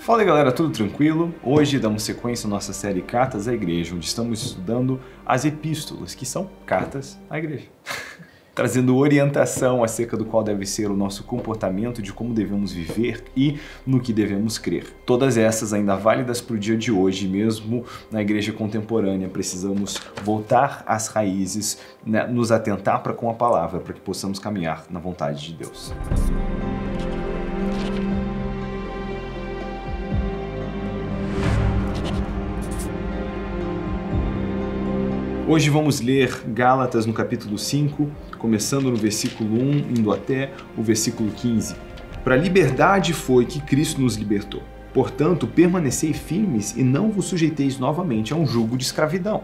Fala aí, galera, tudo tranquilo? Hoje damos sequência à nossa série Cartas à Igreja, onde estamos estudando as epístolas, que são cartas à igreja. Trazendo orientação acerca do qual deve ser o nosso comportamento, de como devemos viver e no que devemos crer. Todas essas ainda válidas para o dia de hoje, mesmo na igreja contemporânea, precisamos voltar às raízes, né, nos atentar para com a palavra, para que possamos caminhar na vontade de Deus. Hoje vamos ler Gálatas no capítulo 5, começando no versículo 1, indo até o versículo 15. Para a liberdade foi que Cristo nos libertou. Portanto, permanecei firmes e não vos sujeiteis novamente a um jugo de escravidão.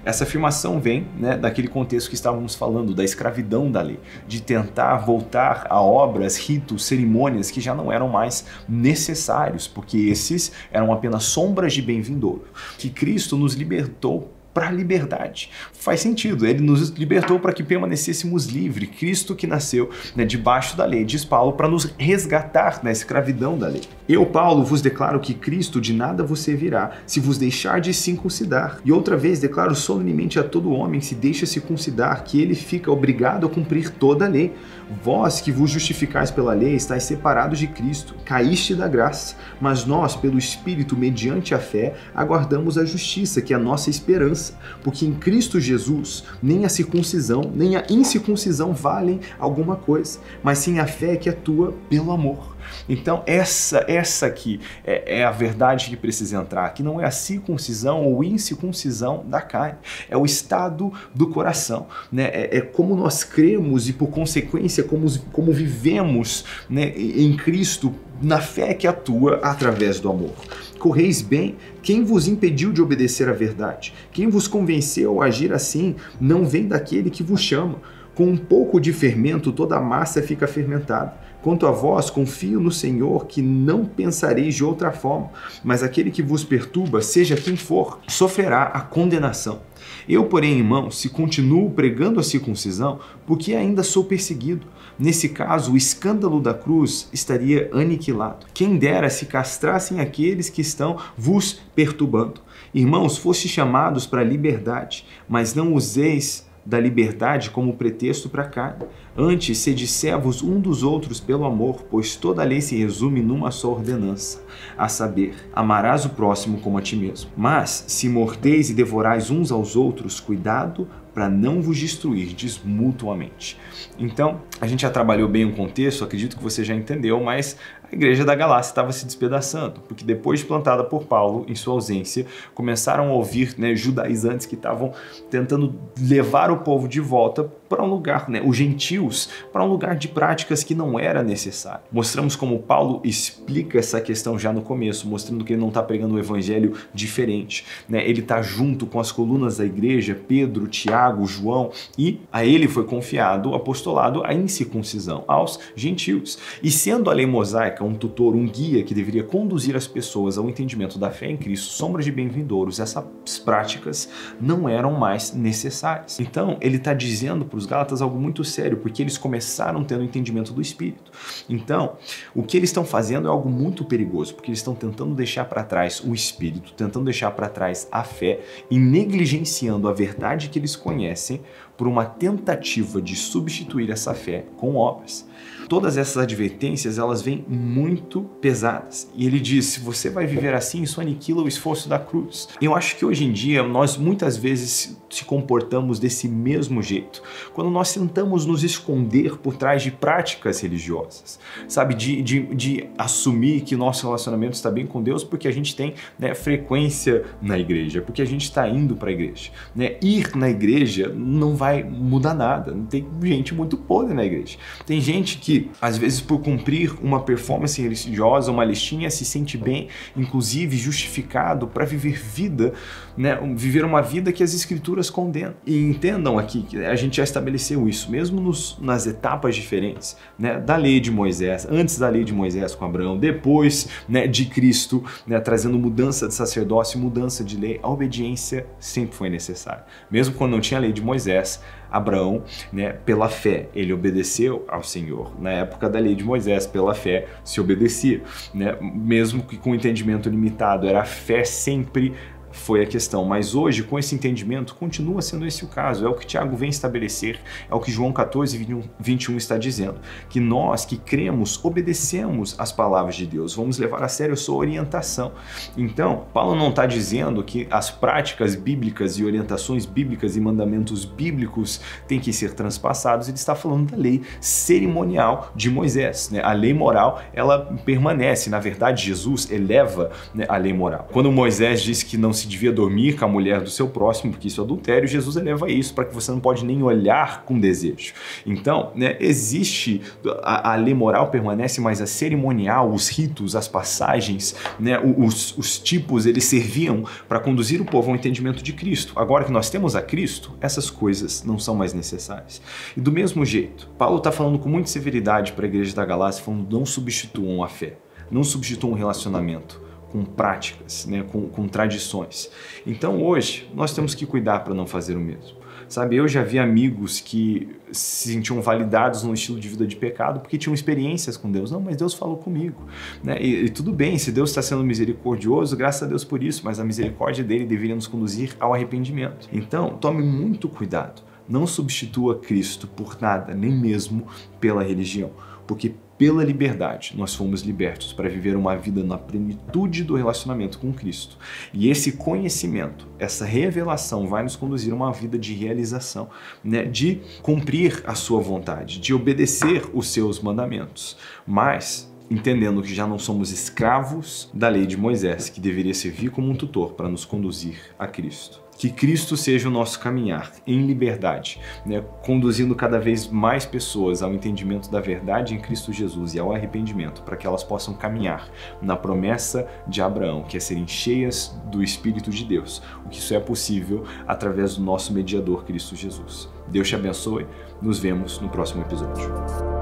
Essa afirmação vem, né, daquele contexto que estávamos falando, da escravidão da lei, de tentar voltar a obras, ritos, cerimônias que já não eram mais necessários, porque esses eram apenas sombras de bem-vindouro. Que Cristo nos libertou para a liberdade. Faz sentido, ele nos libertou para que permanecêssemos livres. Cristo que nasceu, né, debaixo da lei, diz Paulo, para nos resgatar da escravidão da lei. Eu, Paulo, vos declaro que Cristo de nada vos servirá se vos deixar de circuncidar. E outra vez declaro solenemente a todo homem que se deixa circuncidar que ele fica obrigado a cumprir toda a lei. Vós que vos justificais pela lei estáis separados de Cristo, caíste da graça, mas nós, pelo Espírito, mediante a fé, aguardamos a justiça, que é a nossa esperança. Porque em Cristo Jesus, nem a circuncisão, nem a incircuncisão valem alguma coisa, mas sim a fé que atua pelo amor. Então essa aqui é a verdade que precisa entrar, que não é a circuncisão ou incircuncisão da carne, é o estado do coração, né? É como nós cremos e por consequência como vivemos, né, em Cristo, na fé que atua através do amor. Correis bem, quem vos impediu de obedecer à verdade? Quem vos convenceu a agir assim não vem daquele que vos chama. Com um pouco de fermento toda a massa fica fermentada. Quanto a vós, confio no Senhor que não pensareis de outra forma, mas aquele que vos perturba, seja quem for, sofrerá a condenação. Eu, porém, irmãos, se continuo pregando a circuncisão, porque ainda sou perseguido. Nesse caso, o escândalo da cruz estaria aniquilado. Quem dera se castrassem aqueles que estão vos perturbando. Irmãos, fostes chamados para a liberdade, mas não useis da liberdade como pretexto para a carne. Antes, sede servos um dos outros pelo amor, pois toda a lei se resume numa só ordenança, a saber, amarás o próximo como a ti mesmo. Mas, se mordeis e devorais uns aos outros, cuidado para não vos destruirdes mutuamente. Então, a gente já trabalhou bem o contexto, acredito que você já entendeu, mas a igreja da Galácia estava se despedaçando, porque depois de plantada por Paulo, em sua ausência, começaram a ouvir, né, judaizantes que estavam tentando levar o povo de volta para um lugar, né, os gentios, para um lugar de práticas que não era necessário. Mostramos como Paulo explica essa questão já no começo, mostrando que ele não está pregando um evangelho diferente, né? Ele está junto com as colunas da igreja, Pedro, Tiago, João, e a ele foi confiado o apostolado, a incircuncisão, aos gentios. E sendo a lei mosaica um tutor, um guia que deveria conduzir as pessoas ao entendimento da fé em Cristo, sombras de bem-vindouros, essas práticas não eram mais necessárias. Então, ele está dizendo para os Gálatas algo muito sério, porque eles começaram tendo o entendimento do Espírito. Então, o que eles estão fazendo é algo muito perigoso, porque eles estão tentando deixar para trás o Espírito, tentando deixar para trás a fé e negligenciando a verdade que eles conhecem por uma tentativa de substituir essa fé com obras. Todas essas advertências, elas vêm muito pesadas. E ele diz, se você vai viver assim, isso aniquila o esforço da cruz. Eu acho que hoje em dia, nós muitas vezes se comportamos desse mesmo jeito. Quando nós tentamos nos esconder por trás de práticas religiosas, sabe? De assumir que nosso relacionamento está bem com Deus porque a gente tem, né, frequência na igreja, porque a gente está indo para a igreja. Né? Ir na igreja não vai mudar nada. Tem gente muito podre na igreja. Tem gente que, às vezes, por cumprir uma performance religiosa, uma listinha, se sente bem, inclusive justificado para viver vida, né, viver uma vida que as escrituras condenam. E entendam aqui que a gente já estabeleceu isso, mesmo nas etapas diferentes, né, da lei de Moisés, antes da lei de Moisés com Abraão, depois, né, de Cristo, né, trazendo mudança de sacerdócio, mudança de lei, a obediência sempre foi necessária. Mesmo quando não tinha a lei de Moisés, Mas Abraão, né, pela fé, ele obedeceu ao Senhor. Na época da lei de Moisés, pela fé se obedecia, né? Mesmo que com entendimento limitado, era a fé sempre foi a questão, mas hoje, com esse entendimento, continua sendo esse o caso, é o que Tiago vem estabelecer, é o que João 14, 21 está dizendo, que nós que cremos, obedecemos às palavras de Deus, vamos levar a sério a sua orientação. Então, Paulo não está dizendo que as práticas bíblicas e orientações bíblicas e mandamentos bíblicos têm que ser transpassados, ele está falando da lei cerimonial de Moisés, né? A lei moral, ela permanece, na verdade, Jesus eleva, né, a lei moral. Quando Moisés disse que não se devia dormir com a mulher do seu próximo, porque isso é adultério, Jesus eleva isso para que você não pode nem olhar com desejo. Então, né, existe, a lei moral permanece, mas a cerimonial, os ritos, as passagens, né, os tipos, eles serviam para conduzir o povo ao entendimento de Cristo. Agora que nós temos a Cristo, essas coisas não são mais necessárias. E do mesmo jeito, Paulo está falando com muita severidade para a igreja da Galácia, falando: não substituam a fé, não substituam o relacionamento com práticas, né, com tradições. Então hoje nós temos que cuidar para não fazer o mesmo. Sabe, eu já vi amigos que se sentiam validados num estilo de vida de pecado porque tinham experiências com Deus. Não, mas Deus falou comigo, né? E tudo bem, se Deus está sendo misericordioso, graças a Deus por isso, mas a misericórdia dele deveria nos conduzir ao arrependimento. Então, tome muito cuidado. Não substitua Cristo por nada, nem mesmo pela religião, porque pela liberdade nós fomos libertos para viver uma vida na plenitude do relacionamento com Cristo. E esse conhecimento, essa revelação vai nos conduzir a uma vida de realização, né? De cumprir a sua vontade, de obedecer os seus mandamentos. Mas entendendo que já não somos escravos da lei de Moisés, que deveria servir como um tutor para nos conduzir a Cristo. Que Cristo seja o nosso caminhar em liberdade, né, conduzindo cada vez mais pessoas ao entendimento da verdade em Cristo Jesus e ao arrependimento, para que elas possam caminhar na promessa de Abraão, que é serem cheias do Espírito de Deus. O que isso é possível através do nosso mediador Cristo Jesus. Deus te abençoe, nos vemos no próximo episódio.